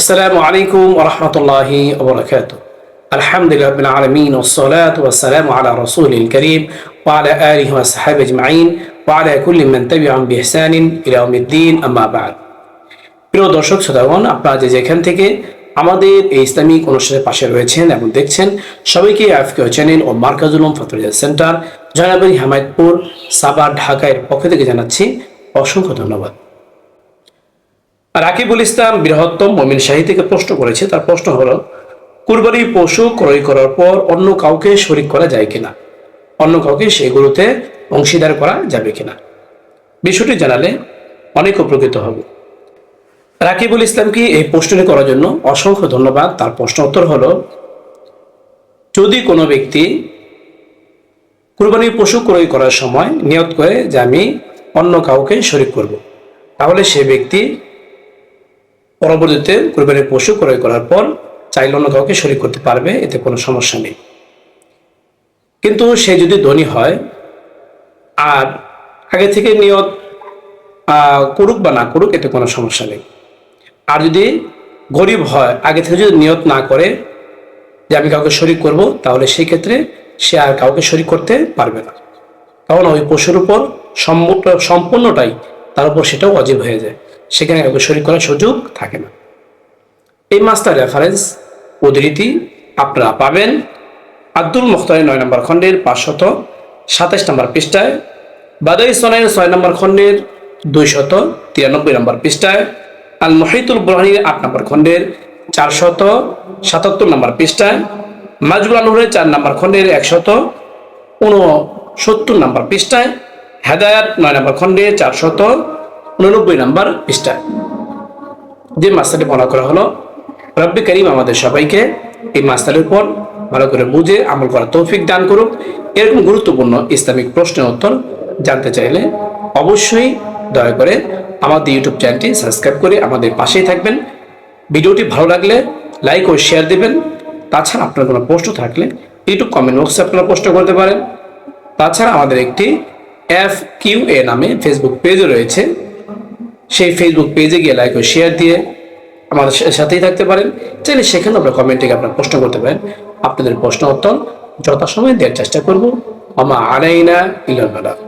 السلام عليكم ورحمة الله وبركاته. الحمد لله رب العالمين والصلاة والسلام على رسول الكريم وعلى آله وصحبه أجمعين وعلى كل من تبعهم بإحسان إلى يوم الدين أما بعد. প্রিয় দর্শক শ্রোতাগণ, আপনারা যেখান থেকে আমাদের এই ইসলামিক অনুষ্ঠানের পাশে রয়েছেন এবং দেখছেন, সবাইকে আফকিউ চ্যানেল ও মার্কাজুল উলুম ফাতোয়া সেন্টার জয়নাবাড়ি হামায়তপুর সাভার ঢাকার পক্ষ থেকে জানাচ্ছি অসংখ্য ধন্যবাদ। রাকিবুল ইসলাম বৃহত্তম মুমিন শাহী থেকে প্রশ্ন করেছে। তার প্রশ্ন হলো, কুরবানির পশু ক্রয় করার পর অন্য কাউকে শরীক করা যায় কিনা, অন্য কাউকে সেগুলোতে অংশীদার করা যাবে কিনা, বিষয়টি জানালে অনেক উপকৃত হবে। রাকিবুল ইসলামকে এই প্রশ্নটি করার জন্য অসংখ্য ধন্যবাদ। তার প্রশ্ন উত্তর হলো, যদি কোনো ব্যক্তি কুরবানির পশু ক্রয় করার সময় নিয়ত করে যে আমি অন্য কাউকে শরীক করব, তাহলে সে ব্যক্তি পরবর্তীতে কুরবানির পশু ক্রয় করার পর চাইলে অন্য কাউকে শরীক করতে পারবে, এতে কোনো সমস্যা নেই। কিন্তু সে যদি ধনী হয় আর আগে থেকে নিয়ত করুক বা না করুক, এতে কোনো সমস্যা নেই। আর যদি গরিব হয়, আগে থেকে যদি নিয়ত না করে যে আমি কাউকে শরীক করব, তাহলে সেই ক্ষেত্রে সে আর কাউকে শরীক করতে পারবে না, কারণ ওই পশুর উপর সম্পূর্ণটাই তার উপর সেটাও ওয়াজিব হয়ে যায়, সেখানে কাউকে শরীক করার সুযোগ থাকে না। এই মাসটার রেফারেন্স উদ্ধৃতি আপনারা পাবেন আব্দুল মুখতারের 9 নম্বর খণ্ডের 527 নম্বর পৃষ্ঠায়, বাদাই সনের 6 নম্বর খণ্ডের 293 নম্বর পৃষ্ঠায়, আল মুহিতুল বুরহানির 8 নম্বর খণ্ডের 477 নম্বর পৃষ্ঠায়, মাজবুল আনহুরের 4 নম্বর খণ্ডের 169 নম্বর পৃষ্ঠায়, হেদায়াত 9 নম্বর খণ্ডের 489 নম্বর পৃষ্ঠায় যে মাসলাটি বর্ণনা করা হলো। রব্বি করিম আমাদের সবাইকে এই মাসলার উপর ভালো করে বুঝে আমল করার তৌফিক দান করুক। এরকম গুরুত্বপূর্ণ ইসলামিক প্রশ্নের উত্তর জানতে চাইলে অবশ্যই দয়া করে আমাদের ইউটিউব চ্যানেলটি সাবস্ক্রাইব করে আমাদের পাশেই থাকবেন। ভিডিওটি ভালো লাগলে লাইক ও শেয়ার দেবেন। তাছাড়া আপনার কোনো প্রশ্ন থাকলে ইউটিউব কমেন্ট বক্সে আপনারা প্রশ্ন করতে পারেন। তাছাড়া আমাদের একটি FQA নামে ফেসবুক পেজও রয়েছে, সেই ফেসবুক পেজে গিয়ে লাইক ও শেয়ার দিয়ে আমাদের সাথেই থাকতে পারেন। চাইলে সেখানে আপনার কমেন্টে আপনার প্রশ্ন করতে পারেন। আপনাদের প্রশ্ন উত্তর যথাসময়ে দেওয়ার চেষ্টা করব। আমা আলাইনা ইল্লাল বালাগ।